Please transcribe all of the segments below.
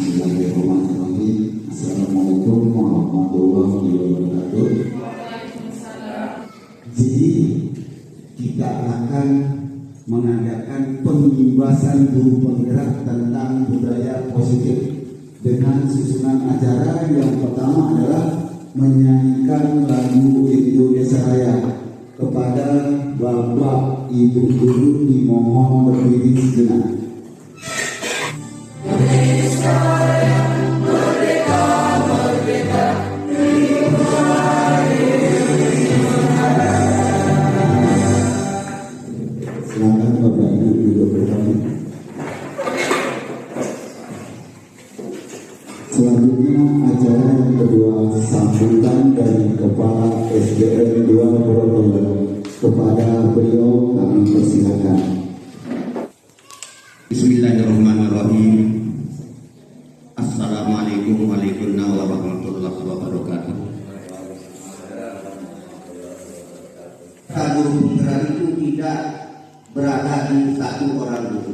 Bismillahirrahmanirrahim. Assalamualaikum warahmatullahi wabarakatuh. Jadi kita akan mengadakan pembahasan guru penggerak tentang budaya positif dengan susunan acara. Yang pertama adalah menyanyikan lagu Indonesia Raya. Kepada Bapak Ibu guru dimohon berdiri sejenak. Silakan Bapak Ibu duduk bersama. Selanjutnya acara yang kedua, sambutan dari Kepala SDN 2 Purwokerto. Kepada beliau kami persilakan. Bismillahirrahmanirrahim. Assalamualaikum warahmatullahi wabarakatuh. Guru penggerak itu tidak berada di satu orang dulu.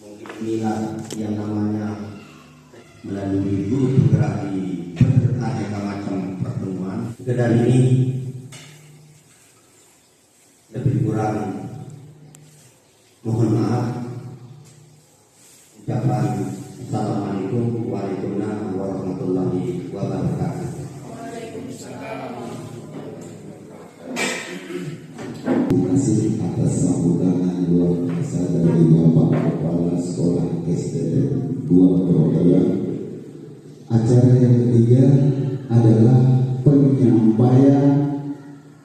Mungkin inilah yang namanya melalui guru penggerak di berbagai macam pertemuan. Sekedar ini lebih kurang mohon maaf. Ucapan Assalamualaikum warahmatullahi wabarakatuh. Terima kasih atas sambutan yang luar biasa dari Bapak Kepala Sekolah SDN 2 Purwokerto. Acara yang ketiga adalah penyampaian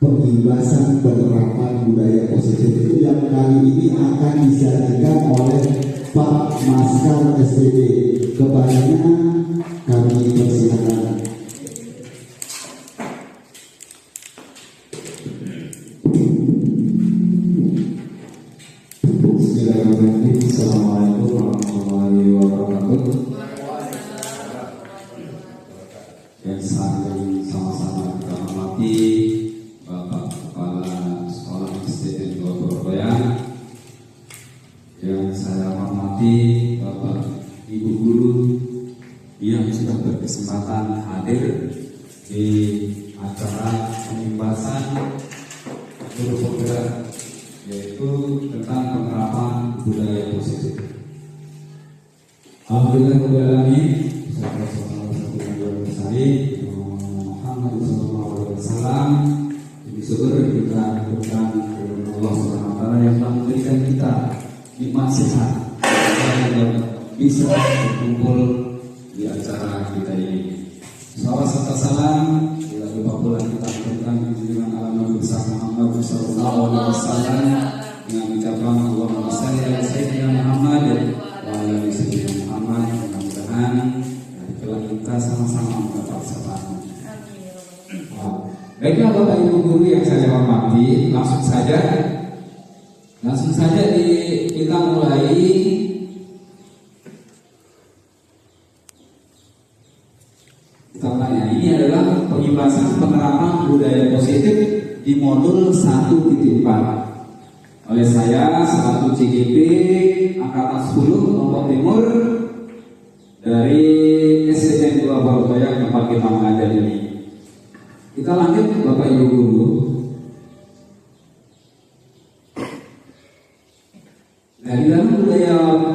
pembahasan penerapan budaya positif itu yang kali ini akan disajikan oleh Pak Maskal SPB. Kepadanya kami persilakan. Bismillahirrahmanirrahim. Assalamualaikum warahmatullahi wabarakatuh. Yang sama-sama kita hormati Bapak Kepala Sekolah SDN 2 Purwokerto, yang saya hormati Bapak Ibu guru yang sudah berkesempatan hadir di acara pembahasan guru penggerak, yaitu tentang penerapan budaya positif. Alhamdulillah, Muhammad SAW bersyukur kita berikan Allah SWT yang telah memberikan kita nikmat sehat dan bisa berkumpul di acara kita ini. Salawat serta salam bila lupa pula kita berikan junjungan alam Nabi Muhammad SAW dengan ucapan Allahumma shalli ala sayyidina Muhammad wa ala ali sayyidina Muhammad. Mudah-mudahan kelak kita sama-sama mendapat syafaat. Baiklah Bapak Ibu guru yang saya hormati, langsung saja kita mulai caranya. Ini adalah pembahasan penerapan budaya positif di modul 1.4 oleh saya selaku CGP Angkatan 10 Lombok Timur dari SDN 2 Purwokerto yang tempat kita mengajar ini. Kita lanjut Bapak Ibu guru. Nah, di dalam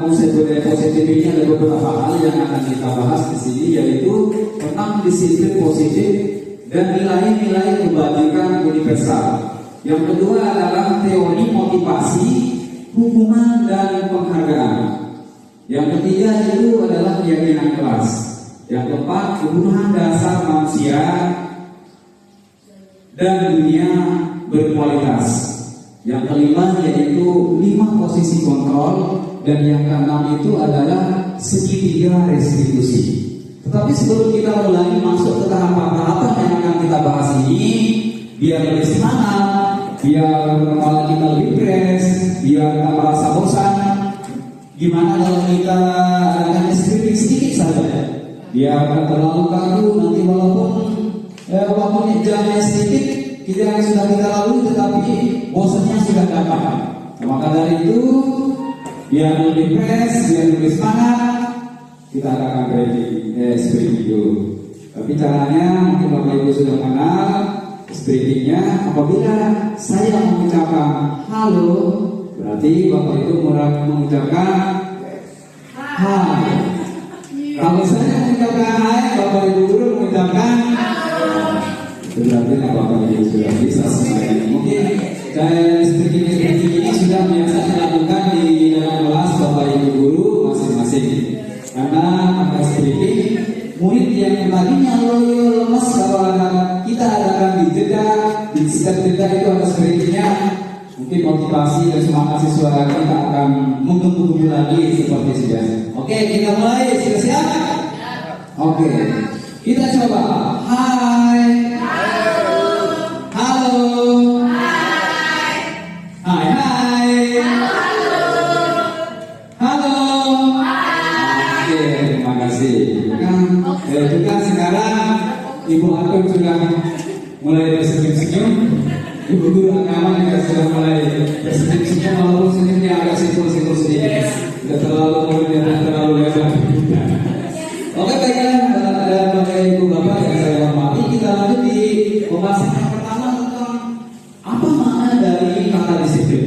konsep budaya positif ini ada beberapa hal yang akan kita bahas di sini, yaitu tentang disiplin positif dan nilai-nilai kebajikan universal. Yang kedua adalah teori motivasi, hubungan dan penghargaan. Yang ketiga itu adalah keyakinan kelas. Yang keempat, kebutuhan dasar manusia dan dunia berkualitas. Yang kelima yaitu 5 posisi kontrol, dan yang keenam itu adalah segitiga restitusi. Tetapi sebelum kita mulai masuk ke tahapan-tahapan yang akan kita bahas ini, biar lebih semangat, biar kepala kita lebih fresh, biar kita merasa bosan, gimana kalau kita adakan deskripsi sedikit saja, biar tidak terlalu kaku. Nanti walaupun jamnya sedikit, kita sudah kita lalui, tetapi bosannya sudah dapat. Maka dari itu, biar lebih fresh, biar lebih semangat, kita adakan sprinting dulu. Tapi caranya mungkin Bapak Ibu sudah kenal sprintingnya. Apabila saya mengucapkan halo, berarti Bapak Ibu mengucapkan hai. Kalau saya mengucapkan hai, Bapak Ibu guru mengucapkan itu berarti Bapak Ibu sudah bisa sesuai. Mungkin sprinting ini sudah biasa dilakukan di dalam kelas Bapak Ibu guru masing-masing. Karena pada sprinting, murid yang tadinya loyo lemas kalau kita adakan di setiap jeda itu ada sprintingnya. Mungkin motivasi dan semangat siswa kita akan menggembu-gembu lagi seperti sebiasa. Oke, kita mulai. Sudah siap? Oke, kita coba. Hai. Halo. Hai. Hai. Halo. Oke, terima kasih. Juga sekarang Ibu Atum sudah mulai tersenyum-senyum. Ibu guru agama juga sudah mulai bersenyum-senyum, walaupun senyumnya agak simpul-simpul sedikit, tidak terlalu mulut dan terlalu lebar. Oke, baiklah Bapak Ibu Bapak yang saya hormati, kita lanjut di pembahasan yang pertama tentang apa makna dari kata disiplin.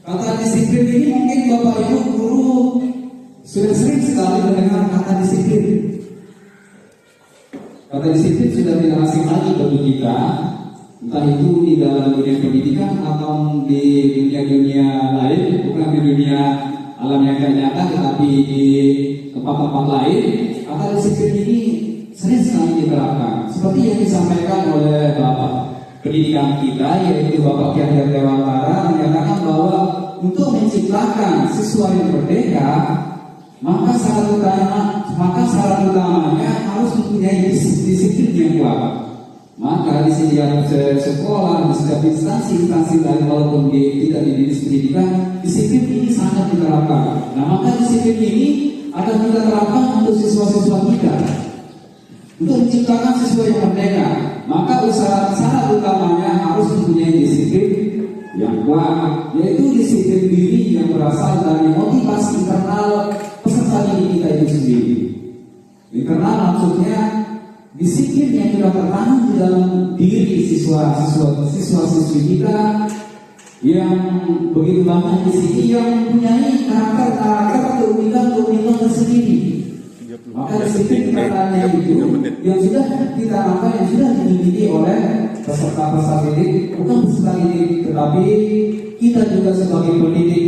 Kata disiplin ini mungkin Bapak Ibu guru sudah sering sekali mendengar kata disiplin. Kata disiplin sudah tidak asing lagi bagi kita. Entah itu di dalam dunia pendidikan atau di dunia-dunia lain, bukan di dunia alam yang nyata, tetapi di tempat-tempat lain. Kata disiplin ini sering sekali diterapkan. Seperti yang disampaikan oleh Bapak pendidikan kita, yaitu Bapak Kiai Dewantara, menyatakan bahwa untuk menciptakan siswa yang merdeka, maka syarat utamanya harus mempunyai disiplin yang kuat. Maka di setiap sekolah, di setiap instansi lain, walaupun tidak di dinas pendidikan, disiplin ini sangat diterapkan. Nah, maka disiplin ini akan kita terapkan untuk siswa-siswa kita, untuk menciptakan siswa yang merdeka. Maka syarat utamanya harus mempunyai disiplin yang kuat, yaitu disiplin diri yang berasal dari motivasi internal peserta didik kita itu sendiri. Internal maksudnya disiplin yang sudah tertanam di dalam diri siswa-siswi kita yang begitu banyak di sini yang mempunyai karakter keunikan tersendiri. Maka disiplin katanya itu yang sudah ditanamkan, yang sudah dimiliki oleh peserta didik, bukan peserta didik, tetapi kita juga sebagai pendidik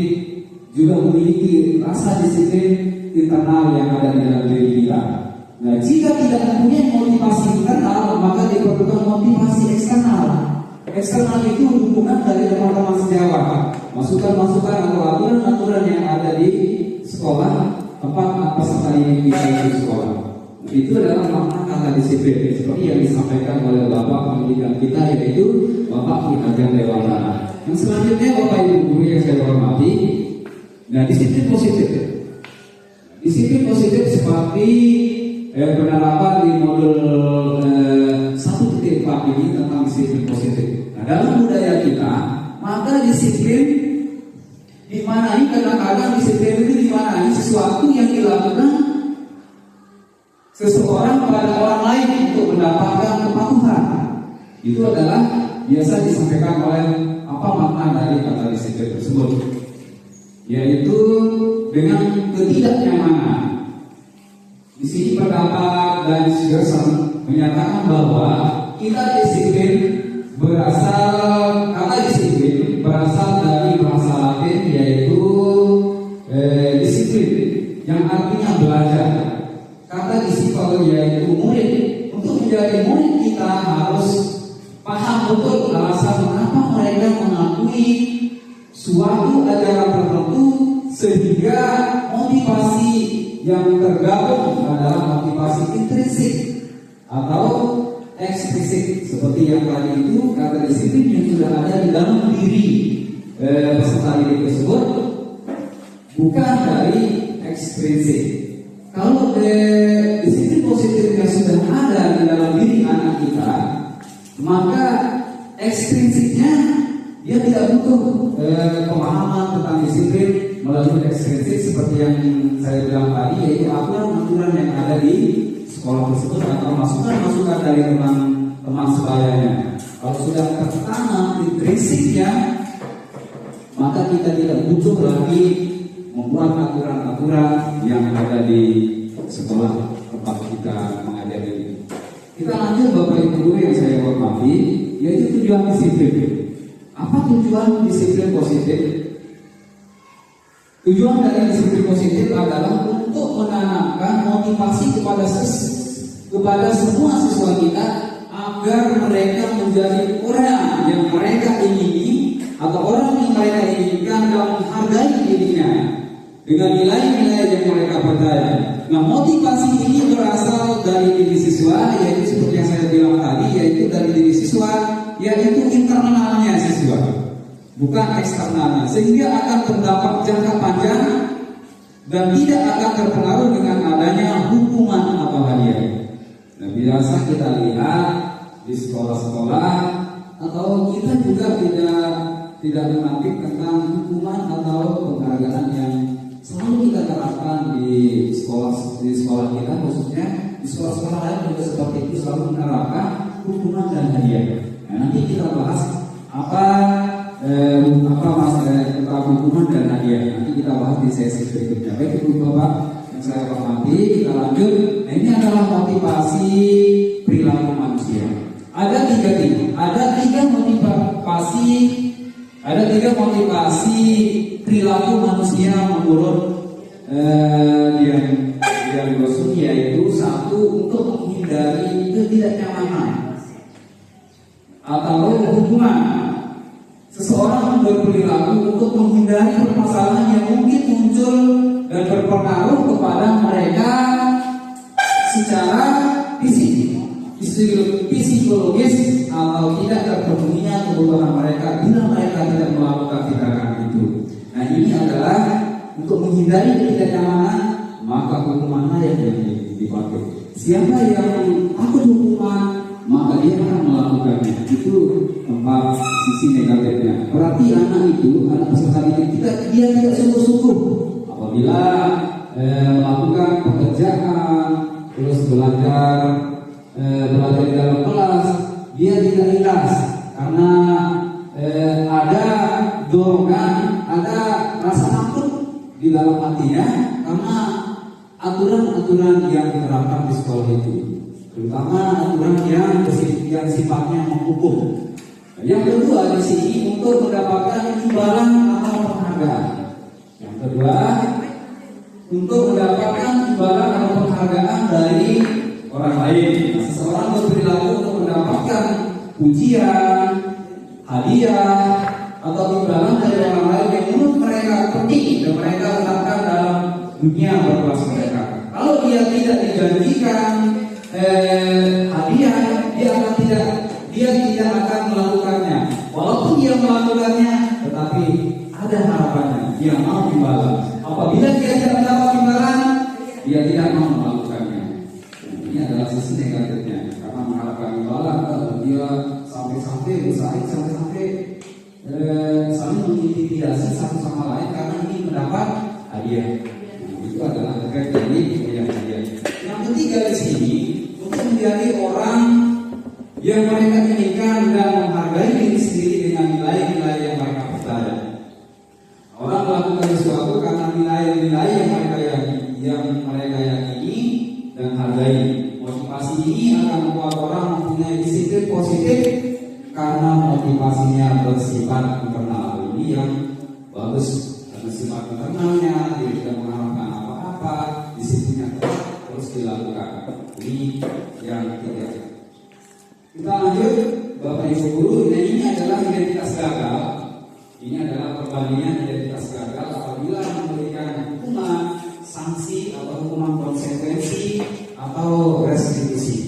juga memiliki rasa disiplin internal yang ada di dalam diri kita. Nah, jika tidak mempunyai motivasi internal, maka diperlukan motivasi eksternal. Eksternal itu hubungan dari teman-teman sejawat, masukan-masukan atau aturan-aturan yang ada di sekolah, tempat peserta didik kita di sekolah. Nah, itu adalah makna kata disiplin, seperti yang disampaikan oleh Bapak pendidikan kita, yaitu Bapak Ki Ageng Dewantara. Yang selanjutnya Bapak Ibu guru yang saya hormati, nah disiplin positif. Disiplin positif seperti penerapan di modul 1.4 ini tentang disiplin positif. Nah, dalam budaya kita, maka disiplin dimaknai, kadang-kadang disiplin itu dimaknai sesuatu yang dilakukan seseorang kepada orang lain untuk mendapatkan kepatuhan. Itu adalah biasa disampaikan oleh apa makna dari kata disiplin tersebut, yaitu dengan ketidaknyamanan. Di sini pendapat dan Gerson menyatakan bahwa kata disiplin berasal dari bahasa Latin, yaitu disiplin yang artinya belajar. Kata disiplin yaitu murid. Untuk menjadi murid kita harus paham betul alasan mengapa mereka mengakui suatu ajaran tertentu, sehingga motivasi yang tergabung adalah motivasi intrinsik atau eksplisit, seperti yang tadi itu kata disiplin yang sudah ada di dalam diri peserta didik tersebut, bukan dari eksplisit. Kalau disiplin positif yang sudah ada di dalam diri anak kita, maka eksplinsiknya dia tidak butuh pemahaman tentang disiplin melalui ekstrinsi seperti yang saya bilang tadi, yaitu aturan-aturan yang ada di sekolah tersebut atau masukan-masukan dari teman-teman sebayanya. Kalau sudah tertanam intrinsiknya, maka kita tidak butuh lagi membuat aturan-aturan yang ada di sekolah tempat kita mengajari. Kita lanjut Bapak Ibu Guru yang saya hormati, yaitu tujuan disiplin. Apa tujuan disiplin positif? Tujuan dari disiplin positif adalah untuk menanamkan motivasi kepada semua siswa kita agar mereka menjadi orang yang mereka ingini atau orang yang mereka inginkan dan menghargai dirinya dengan nilai-nilai yang mereka percaya. Nah, motivasi ini berasal dari diri siswa, yaitu seperti yang saya bilang tadi, yaitu dari diri siswa, yaitu internalnya siswa, bukan eksternalnya, sehingga akan berdampak jangka panjang dan tidak akan terpengaruh dengan adanya hukuman atau hadiah. Nah, biasa kita lihat di sekolah-sekolah atau kita juga tidak menanti tentang hukuman atau penghargaan yang selalu kita terapkan di sekolah kita, khususnya di sekolah-sekolah lain juga seperti itu, selalu menerapkan hukuman dan hadiah. Nah, nanti kita bahas apa tentang hukuman dan hadiah. Nanti kita bahas di sesi berikutnya. Baik Ibu Bapak yang saya hormati, kita lanjut. Nah, ini adalah motivasi perilaku manusia. Ada tiga motivasi perilaku manusia menurut Dian Gosung, yaitu satu, untuk menghindari ketidaknyamanan atau hukuman. Seseorang berperilaku untuk menghindari permasalahan yang mungkin muncul dan berpengaruh kepada mereka secara psikologis atau tidak terpenuhinya kebutuhan mereka bila mereka tidak melakukan tindakan itu. Nah, ini adalah untuk menghindari ketidaknyamanan, maka hukumanlah yang dipakai. Siapa yang takut hukuman, maka dia akan melakukannya. Itu tempat sisi negatifnya. Berarti anak peserta didik dia tidak sungguh-sungguh apabila melakukan pekerjaan, terus belajar di dalam kelas, dia tidak ikhlas karena ada dorongan, ada rasa takut di dalam hatinya karena aturan-aturan yang diterapkan di sekolah itu, terutama aturan yang sifatnya menghukum. Yang kedua di sini untuk mendapatkan imbalan atau penghargaan. Yang kedua untuk mendapatkan imbalan atau penghargaan dari orang lain. Nah, seseorang berperilaku untuk mendapatkan pujian, hadiah, atau imbalan dari orang lain yang menurut mereka penting dan mereka letakkan dalam dunia berkelas mereka. Kalau dia tidak dijanjikan hadiah, dia tidak akan melakukannya. Walaupun dia melakukannya, tetapi ada harapannya dia mau imbalan. Apabila dia tidak mendapat imbalan, dia tidak mau melakukannya. Ini adalah sisi negatifnya, karena mengharapkan imbalan, dia sampai bersaing, sampai saling mengintimidasi satu sama lain karena ingin mendapat hadiah. Itu adalah efek dari pemberian hadiah. Yang ketiga di sini untuk menjadi orang yang mereka inginkan dan menghargai diri sendiri dengan nilai-nilai yang mereka percaya. Orang melakukan sesuatu karena nilai-nilai yang mereka yakini dan hargai. Motivasi ini akan membuat orang mempunyai disiplin positif karena motivasinya bersifat internal. Ini yang bagus, karena sifat internalnya dia tidak mengharapkan apa-apa, disiplinnya terus dilakukan. Ini yang ketiga. Kita lanjut, Bapak Ibu Guru. Ini adalah identitas gagal. Ini adalah perbandingan identitas gagal apabila memberikan hukuman, sanksi atau hukuman konsekuensi atau restitusi.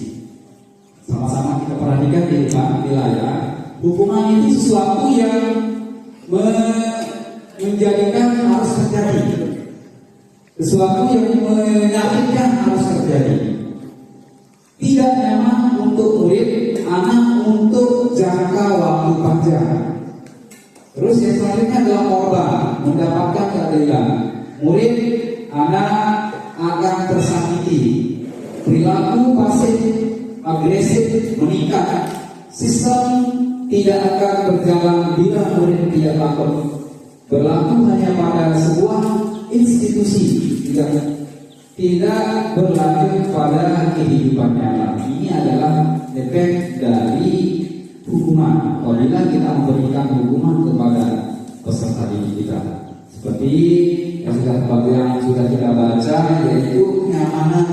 Sama-sama kita perhatikan di wilayah. Hukuman itu sesuatu yang menjadikan harus terjadi, sesuatu yang menyakitkan harus terjadi. Tidak memang untuk murid, anak untuk jangka waktu panjang. Terus yang selanjutnya adalah korban mendapatkan keadilan. murid anak akan tersakiti, perilaku pasif agresif meningkat, sistem tidak akan berjalan bila murid tidak takut. Berlaku hanya pada sebuah institusi, tidak berlanjut pada kehidupan nyata. Ini adalah efek dari hukuman apabila kita memberikan hukuman kepada peserta didik kita. Seperti yang sudah kita baca, yaitu kenyamanan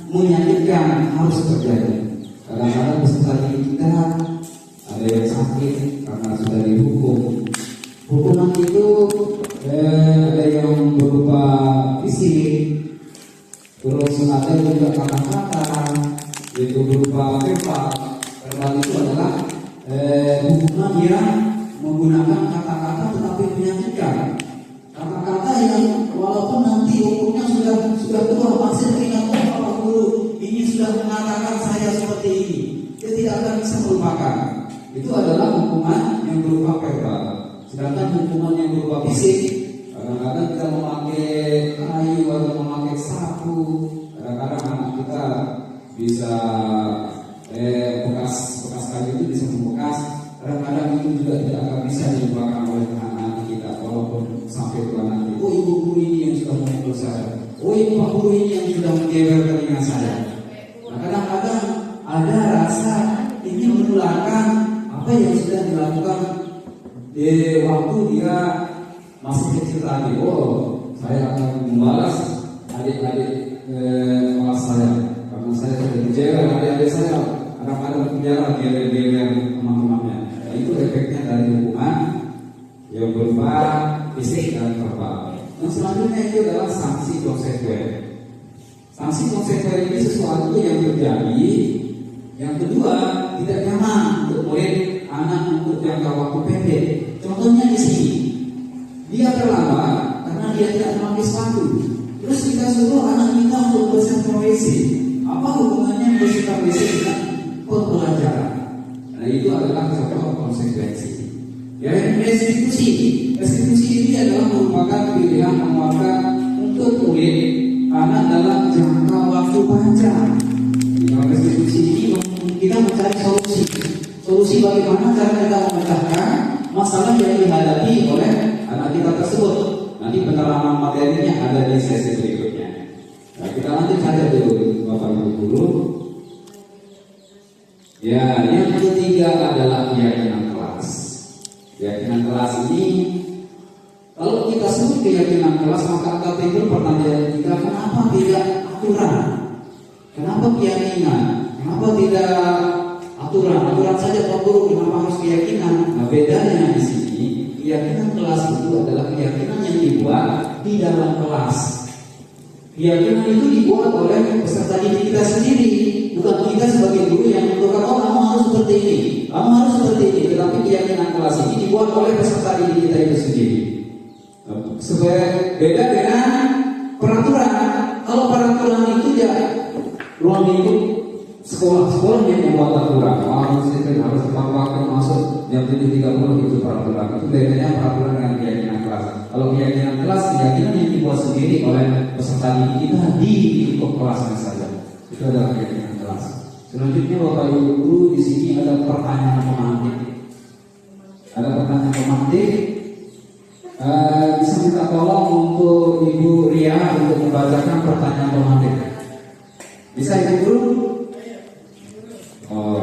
menyakitkan harus terjadi. Kadang-kadang peserta didik kita ada yang sakit karena sudah dihukum. Hukuman itu ada yang berupa fisik, terus ada juga kata-kata, itu berupa verbal. Verbal itu adalah hukuman yang menggunakan kata-kata tetapi menyakitkan. Kata-kata yang walaupun nanti hukumnya sudah keluar, masih teringat Pak Guru ini sudah mengatakan saya seperti ini, dia tidak akan bisa melupakan. Itu adalah hukuman yang berupa verbal. Sedangkan hukuman yang berupa fisik, kadang-kadang kita memakai kayu atau memakai sapu, kadang-kadang anak kita bisa bekas kayu itu bisa membekas. Kadang-kadang itu juga tidak akan bisa dilupakan oleh anak-anak kita, walaupun sampai tua nanti. Oh, ibu guru ini yang sudah memukul saya. Oh, ibu pak guru ini yang sudah menggeber telinga saya. Nah, kadang-kadang ada rasa ingin menularkan apa yang sudah dilakukan di waktu dia masih kecil tadi. Oh, saya akan membalas adik-adik kelas saya karena saya sudah dijewer adik-adik saya. Kadang-kadang penjara geler-geler teman-temannya. Nah, itu efeknya dari hukuman yang berupa fisik dan verbal. Yang selanjutnya itu adalah sanksi konsekuen. Sanksi konsekuen ini sesuatu yang terjadi. Yang kedua, tidak nyaman untuk murid anak untuk jangka waktu pendek. Contohnya di sini, dia terlambat karena dia tidak memakai sepatu. Terus kita suruh anak kita untuk bersihkan WC. Apa hubungannya bersihkan WC dengan pembelajaran? Nah, itu adalah contoh konsekuensi. Ya, restitusi. Restitusi ini adalah merupakan pilihan penguatan untuk murid anak dalam jangka waktu panjang. Dengan restitusi ini kita mencari solusi. Solusi bagaimana cara kita memecahkan masalah yang dihadapi oleh anak kita tersebut. Nanti pendalaman materinya ada di sesi berikutnya. Nah, kita lanjut saja dulu, Bapak Ibu Guru. Ya, yang ketiga adalah keyakinan kelas. Keyakinan kelas ini, kalau kita sebut keyakinan kelas, maka akan timbul pertanyaan kita, kenapa tidak aturan? Kenapa keyakinan? Kenapa tidak aturan? Aturan saja Pak Guru, kenapa harus keyakinan? Nah, bedanya di sini, keyakinan kelas itu adalah keyakinan yang dibuat di dalam kelas. Keyakinan itu dibuat oleh peserta didik kita sendiri, bukan kita sebagai guru yang menentukan, oh kamu harus seperti ini, kamu harus seperti ini. Tetapi keyakinan kelas ini dibuat oleh peserta didik kita itu sendiri. Beda dengan peraturan. Kalau peraturan itu ya ruang lingkup sekolah yang membuat aturan. Harus tepat waktu masuk jam 7.30 itu peraturan. Itu bedanya peraturan dengan keyakinan kelas. Kalau keyakinan kelas, keyakinan yang dibuat sendiri oleh peserta didik kita di lingkup kelasnya saja. Itu adalah keyakinan kelas. Selanjutnya Bapak Ibu Guru, di sini ada pertanyaan pemantik. Ada pertanyaan pemantik. Bisa minta tolong untuk Ibu Ria untuk membacakan pertanyaan pemantik. Bisa Ibu Guru? Oh.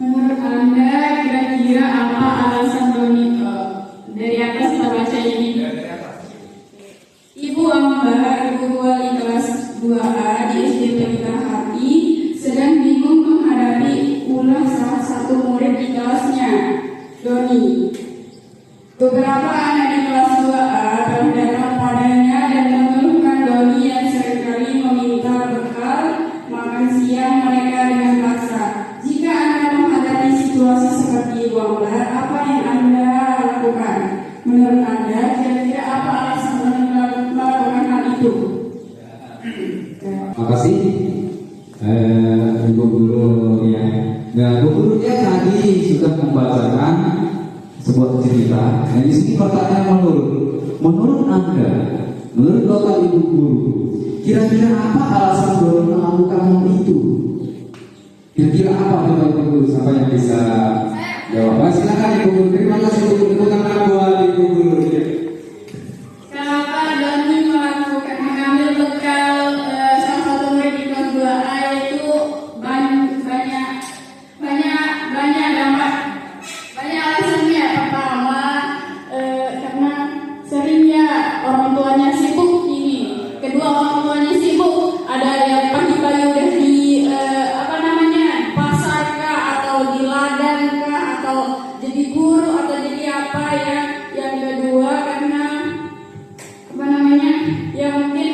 Menurut Anda kira-kira apa alasan Doni dari atas kita baca ini? Ibu Ambar, ibu wali kelas 2A di SD Pelita Hati sedang bingung menghadapi ulah salah satu murid di kelasnya, Doni. Beberapa anak di kelas 2A telah datang padanya dan mengeluhkan Doni yang seringkali meminta bekal makan siang mereka dengan paksa. Jika Anda menghadapi situasi seperti Ibu Ambar, apa yang Anda lakukan? Menurut Anda, kira-kira apa alasan Doni melakukan hal itu? Terima kasih Ibu Guru ya. Nah, Bu Guru tadi sudah membacakan sebuah cerita. Nah, di sini pertanyaan menurut Anda, menurut Bapak Ibu guru, kira-kira apa alasan Doni melakukan hal itu? Kira-kira apa Bapak Ibu guru? Siapa yang bisa jawab? Silakan Ibu guru. Terima kasih Ibu guru. Tepuk tangan buat Ibu guru. Kenapa Doni mengambil bekal salah satu murid di kelas 2A itu banyak dampak, banyak alasannya. Pertama, karena seringnya orang tuanya sibuk ini. Kedua, orang tuanya sibuk. Ada yang pagi-pagi udah di pasar kah, atau di ladang kah, atau jadi guru, atau jadi apa ya. Yang kedua, karena ya mungkin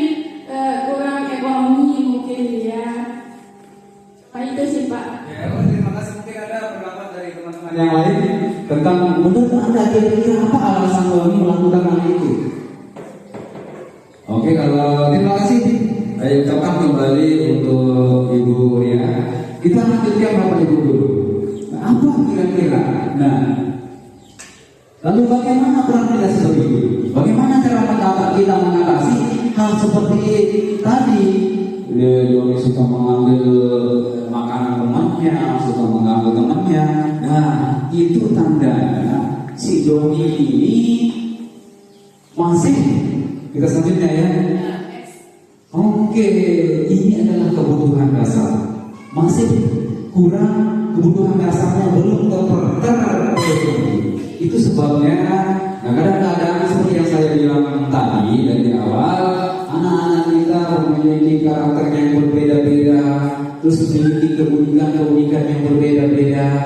kurang ekonomi mungkin ya. Pak, itu sih Pak. Ya, terima kasih. Mungkin ada pendapat dari teman-teman yang lain tentang menurut Anda kira-kira apa alasan Doni melakukan hal itu? Oke, kalau terima kasih. Saya ucapkan kembali untuk Ibu Ria. Kita lanjutkan Bapak Ibu dulu. Nah, apa kira-kira? Nah, lalu bagaimana peran kita sebagai guru? Bagaimana cara kita mengatasi hal seperti tadi? Doni suka mengambil makanan temannya, suka mengambil temannya. Nah, itu tandanya si Doni ini masih, kita selanjutnya ya. Oke, ini adalah kebutuhan dasar. Masih kurang, kebutuhan dasarnya belum terpenuhi. Itu sebabnya, nah kadang-kadang seperti yang saya bilang tadi dari awal, anak-anak kita memiliki karakter yang berbeda-beda, terus memiliki keunikan yang berbeda-beda.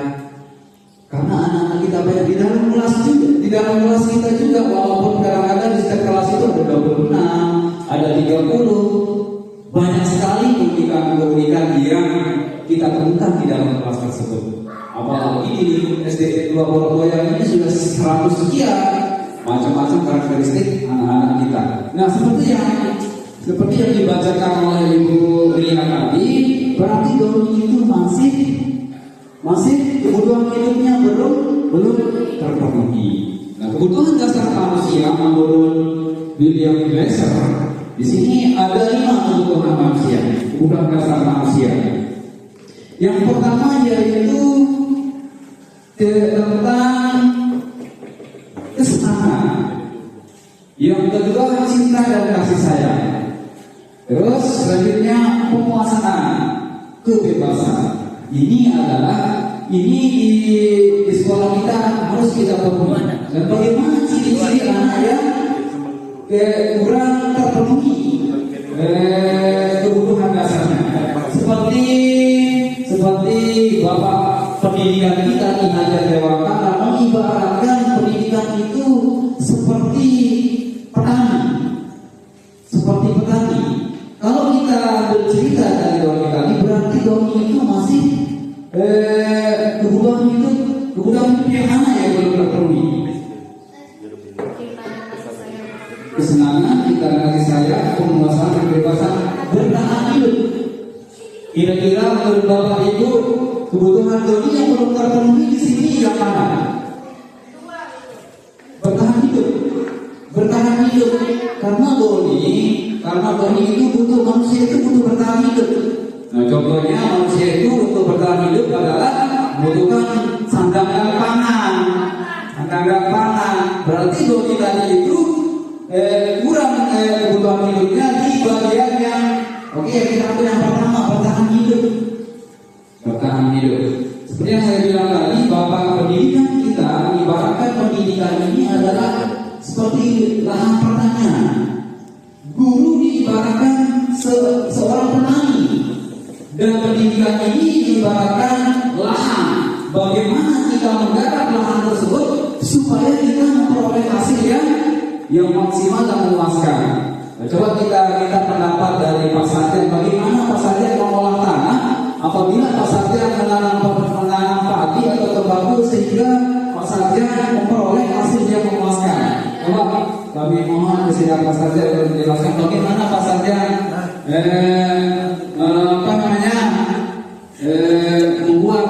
Karena anak-anak kita banyak di dalam kelas juga, di dalam kelas kita juga, walaupun kadang-kadang di setiap kelas itu ada 26, ada 30, banyak sekali keunikan yang kita temukan di dalam kelas tersebut. Apalagi di SD 2 Boroboyo ini sudah 100 sekian macam-macam karakteristik anak-anak kita. Nah, seperti yang dibacakan oleh Ibu Ria tadi, berarti Doni itu masih kebutuhan hidupnya belum terpenuhi. Nah, kebutuhan dasar manusia menurut William Glasser, di sini ada 5 kebutuhan manusia, kebutuhan dasar manusia. Yang pertama yaitu tentang kesenangan. Yang kedua cinta dan kasih sayang. Terus selanjutnya penguasaan, kebebasan. Ini di sekolah kita harus kita penuhi. Dan bagaimana ciri-ciri anak yang kurang terpenuhi kebutuhan dasarnya? Seperti Bapak pendidikan kita di Hajar Dewantara mengibaratkan pendidikan itu seperti petani. Kalau kita bercerita dari Doni tadi, berarti Doni itu masih kebutuhan hidup yang mana yang belum terpenuhi? Kesenangan, kita kasih sayang, penguasaan, kebebasan, bertahan hidup. Kira-kira menurut Bapak Ibu, kebutuhan Doni yang belum terpenuhi di sini yang mana? Bertahan hidup. Karena Doni itu manusia itu butuh bertahan hidup. Nah, contohnya manusia itu untuk bertahan hidup adalah membutuhkan sandang pangan. Berarti Doni tadi itu kurang kebutuhan hidupnya di bagian yang kita ambil yang pertama, bertahan hidup. Seperti yang saya bilang tadi, Bapak pendidikan kita ibaratkan pendidikan ini adalah seperti lahan pertanian. Guru diibaratkan seorang petani, dan pendidikan ini ibaratkan lahan. Bagaimana kita menggarap lahan tersebut supaya kita memperoleh hasil yang maksimal dan memuaskan. Nah, coba kita pendapat dari Pak Sarjan, bagaimana Pak Sarjan mengolah tanah apabila Pak Sarjan menanam padi atau tembakau sehingga Pak Sarjan memperoleh hasil yang memuaskan. Coba kami mohon bersedia Pak Sarjan menjelaskan bagaimana Pak Sarjan membuat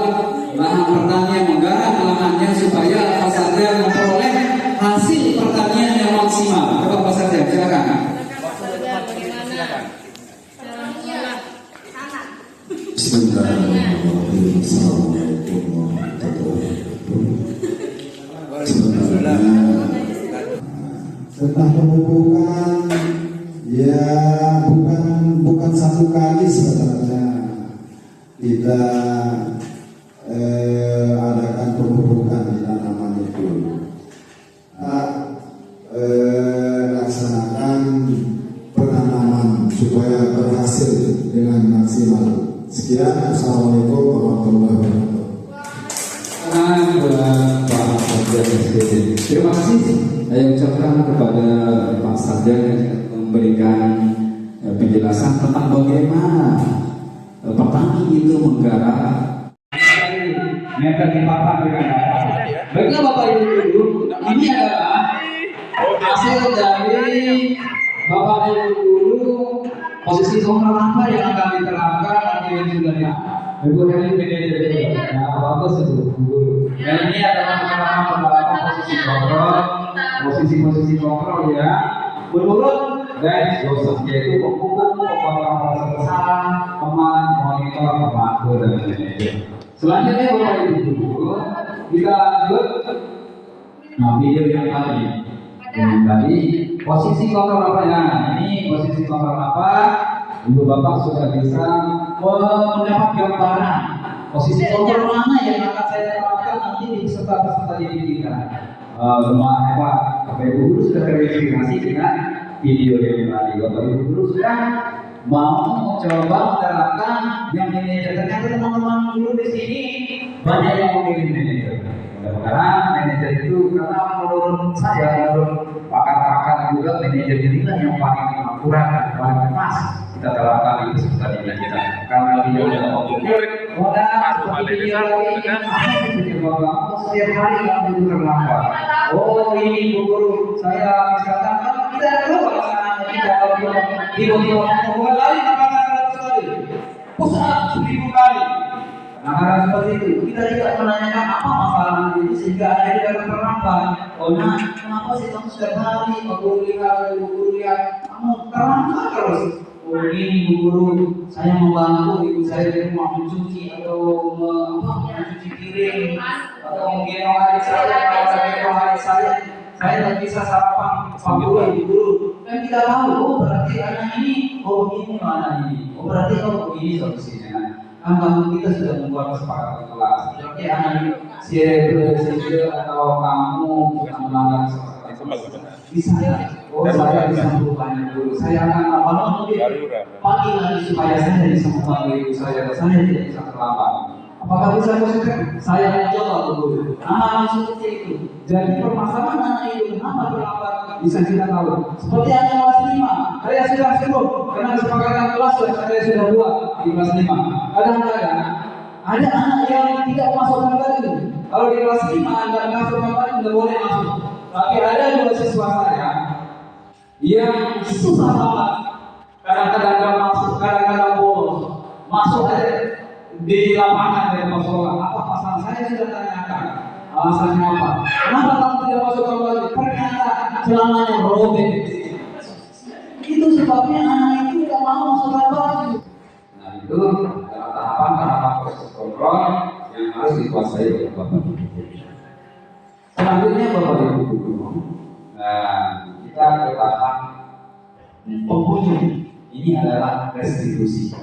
lahan pertanian, menggarap lahannya supaya Pak Sarjan memperoleh Assalamualaikum warahmatullahi wabarakatuh. Sebenarnya tentang pemupukan ya bukan satu kali sebenarnya kita adakan pemupukan di tanaman itu. Laksanakan penanaman supaya berhasil dengan maksimal. Sekian, assalamualaikum warahmatullahi wabarakatuh. Terima kasih saya ucapkan kepada Pak Sarjan yang memberikan penjelasan tentang bagaimana petani itu menggarap meter di papan dengan baiklah Bapak Ibu, ini adalah hasil dari Bapak Ibu posisi kontrol apa yang akan diterapkan nanti yang sudah ya Ibu Heli PDD. Nah, bagus itu Bu. Dan ini adalah penerapan posisi kontrol ya menurut guys dosen yaitu pemupuk, pemotong rasa kesalahan, teman, monitor, pemantau dan lain-lain. Selanjutnya Bapak Ibu kita lanjut. Nah, video yang tadi posisi kontrol apa ya? Ini posisi kontrol apa? Ibu Bapak sudah bisa mendapat gambaran posisi kontrol mana yang akan saya terapkan nanti di peserta didik kita. Rumah Pak Ibu sudah verifikasi dengan video yang tadi. Bapak Ibu guru sudah mau mencoba menerapkan yang manajer. Ternyata teman-teman guru di sini banyak yang memilih manajer. Mudah-mudahan manajer itu karena menurut saya, menurut pakar-pakar juga manajer inilah yang paling akurat dan paling pas kita terapkan di peserta didik kita. Karena dia sudah seperti dia lagi setiap hari kamu itu terlambat. Oh ini guru saya misalkan kan kita tahu kita tiba-tiba mau lari makanan sekali pusat 1000 kali. Nah seperti itu kita tidak menanyakan apa masalah itu sehingga ada yang tidak terlambat. Oh nah kenapa sih kamu setiap hari guru lihat kamu terlambat terus? Oh ini guru saya membantu ibu saya di rumah mencuci atau mencuci piring atau menggendong adik saya tidak bisa sarapan sama guru dan tidak tahu berarti anak ini begini mana ini berarti begini solusinya. Kan kita sudah membuat kesepakatan kelas berarti anak ini sihir atau kamu sudah melanggar bisa saya bisa berubahnya dulu saya akan apa pagi lagi supaya saya bisa membantu ibu saya tidak bisa terlambat. Apakah bisa konsisten? Saya mencoba dulu. Seperti itu. Jadi permasalahan anak itu kenapa terlambat bisa kita tahu. Seperti anak kelas 5, saya sudah sebut karena kesepakatan kelas saya sudah buat di kelas 5. Kadang-kadang ada anak yang tidak masukkan tadi. Kalau di kelas 5 Anda masukkan tadi tidak boleh masuk. Tapi ada 2 siswa saya yang susah banget. Kadang-kadang nggak masuk, kadang-kadang bolos. Masuk aja di lapangan dari sekolah. Apa masalah? Saya sudah tanyakan. Alasannya apa? Kenapa kamu tidak masuk lagi? Ternyata celananya robek. Itu sebabnya anak itu tidak mau masuk lagi. Nah itu tahapan proses kontrol yang harus dikuasai oleh Bapak Ibu. Selanjutnya Bapak Ibu, kita ke tahap penghujung. Ini adalah restitusi.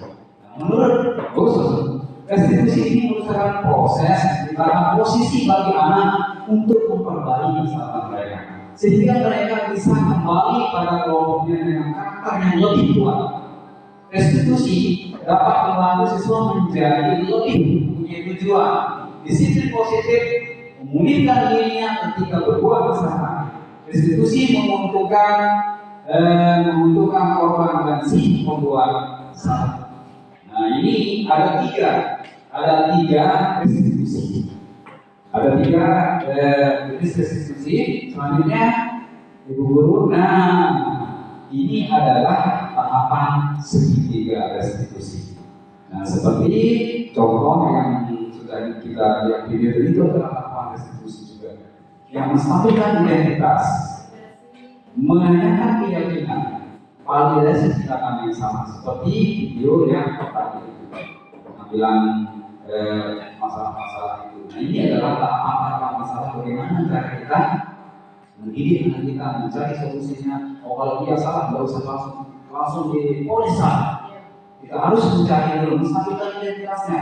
Menurut khusus restitusi ini merupakan proses di mana posisi bagi anak untuk memperbaiki kesalahan mereka, sehingga mereka bisa kembali pada kelompoknya dengan karakter yang lebih kuat. Restitusi dapat membantu siswa menjadi lebih punya tujuan, disiplin positif, memulihkan dirinya ketika berbuat kesalahan. Restitusi menguntungkan korban dan si pembuat kesalahan. Nah ini ada tiga restitusi. Ada 3 jenis restitusi. Selanjutnya Ibu Guru. Nah ini adalah tahapan segitiga restitusi. Nah seperti contoh yang sudah kita lihat video itu adalah tahapan restitusi juga. Yang menstabilkan identitas, menanyakan keyakinan, validasi tindakan yang sama seperti video yang pertama itu, pengambilan masalah-masalah itu. Nah, ini adalah tahapan masalah bagaimana cara kita mendidik anak kita mencari solusinya. Oh, kalau dia salah nggak usah langsung dipolis salah. Kita harus mencari dulu, menstabilkan identitasnya,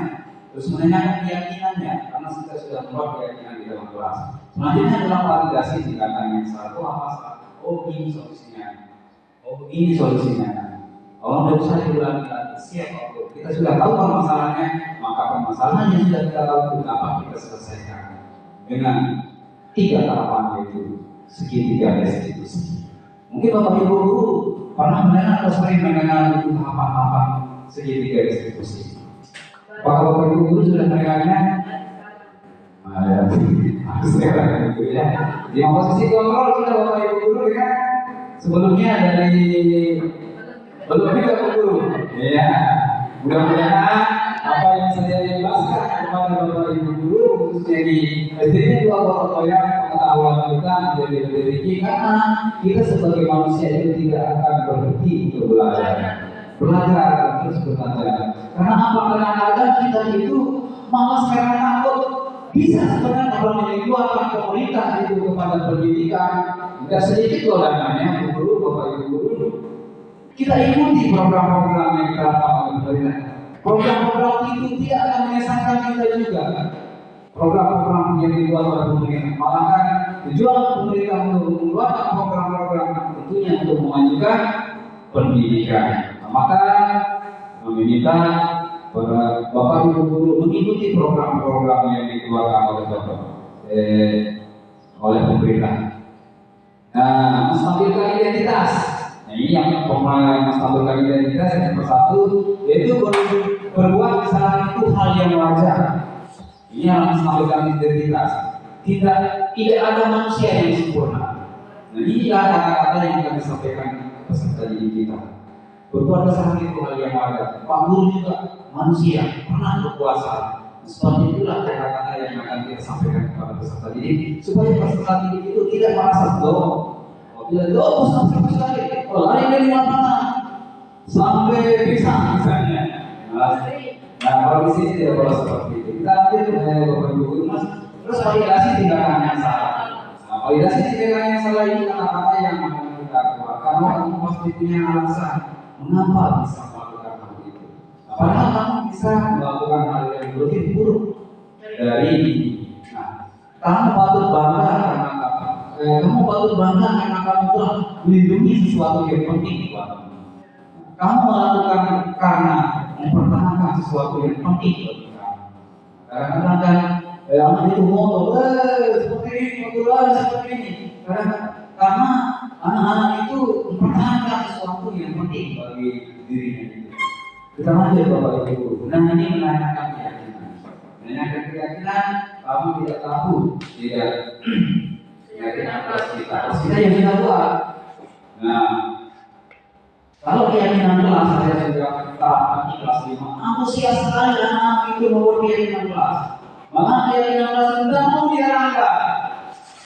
terus menanyakan keyakinannya, karena kita sudah membuat keyakinan di dalam kelas. Selanjutnya adalah validasi tindakan yang salah. Oh, apa salah? Oh, ini solusinya. Oh, ini solusinya. Oh, tidak usah diulangi lagi. Siap, oh, kita sudah tahu permasalahannya, maka permasalahan yang sudah kita tahu itu dapat kita selesaikan dengan 3 tahapan, yaitu segitiga restitusi. Mungkin Bapak Ibu guru pernah mendengar atau sering mendengar itu tahapan-tahapan segitiga restitusi. Apakah Bapak Ibu guru sudah mendengarnya? Di posisi kontrol sudah Bapak Ibu guru ya. Sebelumnya dari belum juga Bapak Guru. Iya. Mudah-mudahan apa yang saya jelaskan kepada Bapak Ibu guru khususnya di SD 2 Borotoya pengetahuan kita menjadi lebih tinggi, karena kita sebagai manusia itu tidak akan berhenti untuk belajar terus belajar. Karena apa? Kadang-kadang kita itu malas karena takut. Bisa sebenarnya kalau menyediakan pemerintah itu kepada pendidikan, tidak sedikit loh dananya, guru, Bapak Ibu guru. Kita ikuti program-program yang diterapkan oleh pemerintah. Program-program itu tidak akan mengesankan kita juga. Program-program yang dibuat oleh pemerintah, malah kan tujuan pemerintah untuk mengeluarkan program-program tentunya untuk memajukan pendidikan. Nah, maka meminta Bapak Ibu guru mengikuti program-program yang dikeluarkan oleh pemerintah. Nah, menstabilkan identitas. Nah, ini yang menstabilkan identitas yang persatu, yaitu berbuat kesalahan itu hal yang wajar. Ini yang menstabilkan identitas. Tidak ada manusia yang sempurna. Nah, inilah kata-kata yang kita sampaikan peserta didik kita. Berbuat kesalahan itu hal yang wajar. Pak guru juga manusia, pernah berpuasa. Seperti itulah kata-kata yang akan kita sampaikan kepada peserta didik, supaya peserta didik itu tidak merasa doang. Tidak doang, sampai sekali. Lari dari lapangan sampai bisa misalnya. Nah, kalau di sini tidak boleh seperti itu. Kita ambil Bapak Ibu guru mas, terus validasi tindakan yang salah. Nah, validasi tindakan yang salah ini kata-kata yang akan kita keluarkan. Kamu pasti punya alasan mengapa bisa melakukan hal itu. Padahal kamu bisa melakukan hal yang lebih buruk dari ini. Nah, kamu patut bangga karena kamu telah melindungi sesuatu yang penting buat kamu. Kamu melakukan karena mempertahankan sesuatu yang penting bagi kamu. Kadang-kadang kan anak itu ngomong, seperti ini. Karena anak-anak itu mempertahankan sesuatu yang penting bagi dirinya itu. Kita lanjut Bapak Ibu. Nah, ini menanyakan keyakinan. Kamu tidak tahu, tidak keyakinan kelas kita yang kita buat. Nah, kalau keyakinan kelas saya sudah terapkan di kelas 5, antusias sekali anak itu membuat keyakinan kelas. Maka keyakinan kelas tidak mau dia langgar.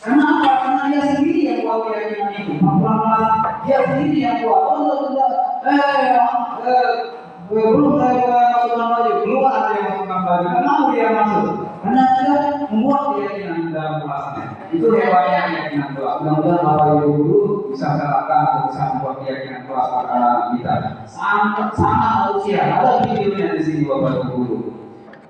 Karena apa? Karena dia sendiri yang buat keyakinan itu. Pelan-pelan dia sendiri yang buat. Belum saya masukkan baju, keluar ada yang masukkan baju. Kenapa dia masuk? Karena dia membuat keyakinan dalam kelasnya. Itu hebatnya keyakinan kelas. Mudah-mudahan Bapak Ibu guru bisa menerapkan atau bisa membuat keyakinan kelas pada kita. Sangat manusia. Ada videonya di sini Bapak Ibu guru.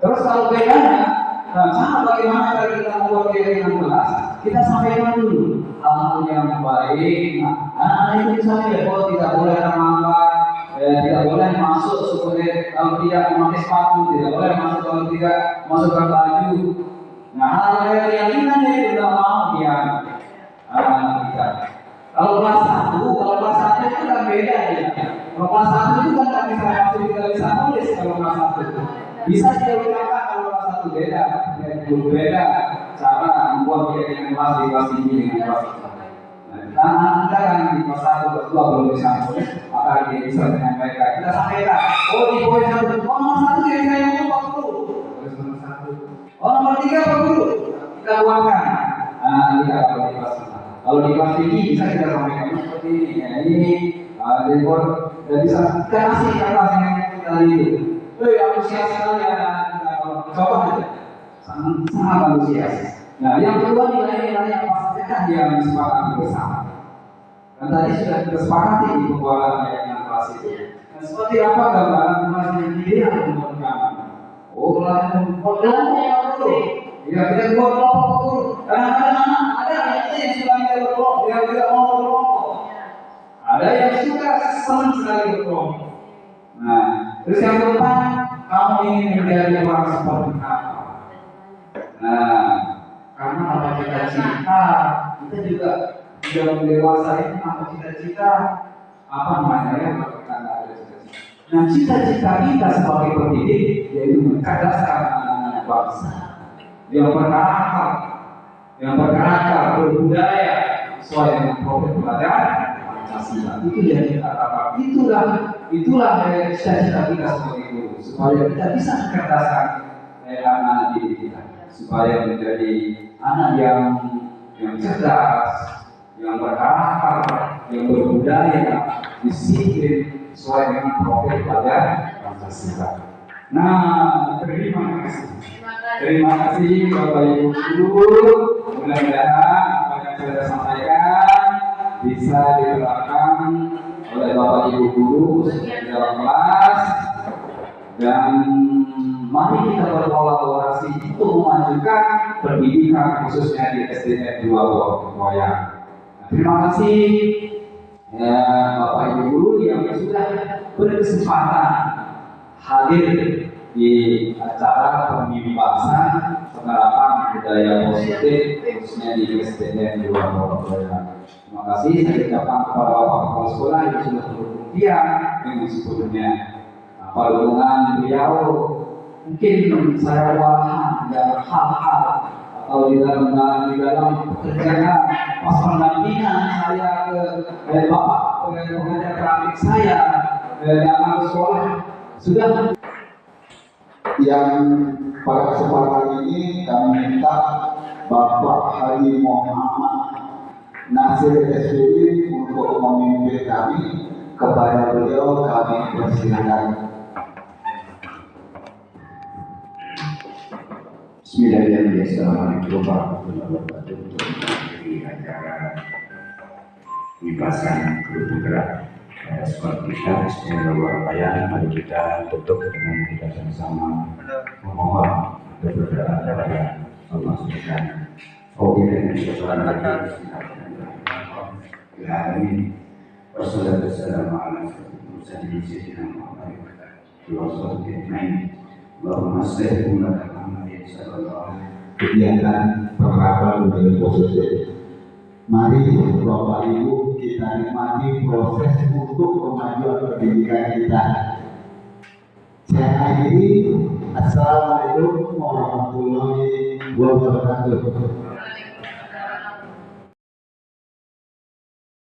Terus kalau bedanya, sama bagaimana cara kita membuat keyakinan kelas, kita sampaikan dulu hal yang baik. Nah, itu misalnya, tidak boleh terlambat. Tidak boleh masuk seperti kalau tidak memakai sepatu, tidak boleh masuk kalau tidak masukkan baju. Nah, hal keyakinan dia tidak mau dia kita. Kalau kelas 1 itu kan beda ya. Kalau kelas 1 itu kan tidak bisa masuk, tidak bisa tulis kalau kelas 1 itu. Bisa dia ucapkan kalau kelas 1 beda cara membuat keyakinan kelas di kelas tinggi dengan kelas 1. Nah, kita kan di kelas 1, kelas 2 belum bisa tulis, maka dia bisa menyampaikan. Kita sampaikan, di poin 1, nomor 1 yang saya mau Pak Guru. Terus nomor 1. Nomor 3 Pak Guru. Kita buangkan. Nah, kita kalau di kelas 1. Kalau di kelas tinggi bisa kita sampaikan seperti ini. Ya, ini report dan bisa kita kasih kelas yang kita lihat. Antusias sekali anak kita kalau coba aja, sangat antusias. Nah, yang kedua nilai-nilai apa saja kan yang disepakati bersama. Dan tadi sudah kita sepakati di pembuatan ayat kelas itu. Dan seperti apa gambaran kelas yang ideal menurut kamu? Oh, kelas yang dulu. Ya, kita buat kelompok dulu. Kadang-kadang ada yang suka tidak berkelompok, yang tidak mau berkelompok. Ada yang suka senang sekali berkelompok. Nah, terus yang keempat, kamu ingin menjadi orang seperti apa? Nah, karena apa cita-cita, kita juga sudah dewasa ini apa cita-cita, apa namanya ya, kalau kita nggak ada cita-cita. Nah, cita-cita kita sebagai pendidik yaitu mencerdaskan anak-anak bangsa yang berkarakter, berbudaya sesuai dengan profil pelajaran Pancasila. Itu yang kita harapkan. Itulah cita-cita kita sebagai guru, supaya kita bisa mencerdaskan anak-anak didik kita, supaya menjadi anak yang cerdas, yang berkarakter, yang berbudaya, disiplin sesuai dengan profil pelajaran Pancasila. Nah, terima kasih Bapak Ibu guru. Mudah-mudahan apa yang saya sampaikan bisa diterapkan oleh Bapak Ibu guru di dalam kelas, dan mari kita berkolaborasi untuk memajukan pendidikan khususnya di SDN 2 Woyang. Terima kasih Bapak Ibu guru yang sudah berkesempatan hadir di acara pembimbingan penerapan budaya positif khususnya di SDN 2 Woyang. Terima kasih saya ucapkan kepada Bapak Kepala Sekolah yang sudah bersedia dengan sebelumnya. Apa hubungan beliau mungkin saya walahan dalam hal-hal atau di dalam pekerjaan pas pendampingan saya ke Bapak pengajar grafik saya dalam sekolah sudah. Yang pada kesempatan ini kami minta Bapak Haji Muhammad Nasir SPI untuk memimpin kami. Kepada beliau kami persilakan. Bismillahirrahmanirrahim. Assalamualaikum warahmatullahi wabarakatuh. Untuk menghadiri acara pembebasan guru penggerak sekolah kita SDN 2 Woyang, mari kita tutup dengan kita sama-sama memohon berdoa kepada Allah Subhanahu wa taala. Wassalatu wassalamu ala sayyidina Muhammad wa alihi Allahumma shalli ala Muhammad sallallahu alaihi wasallam. Kegiatan penerapan budaya positif. Mari Bapak Ibu kita nikmati proses untuk kemajuan pendidikan kita. Saya akhiri. Assalamualaikum warahmatullahi wabarakatuh.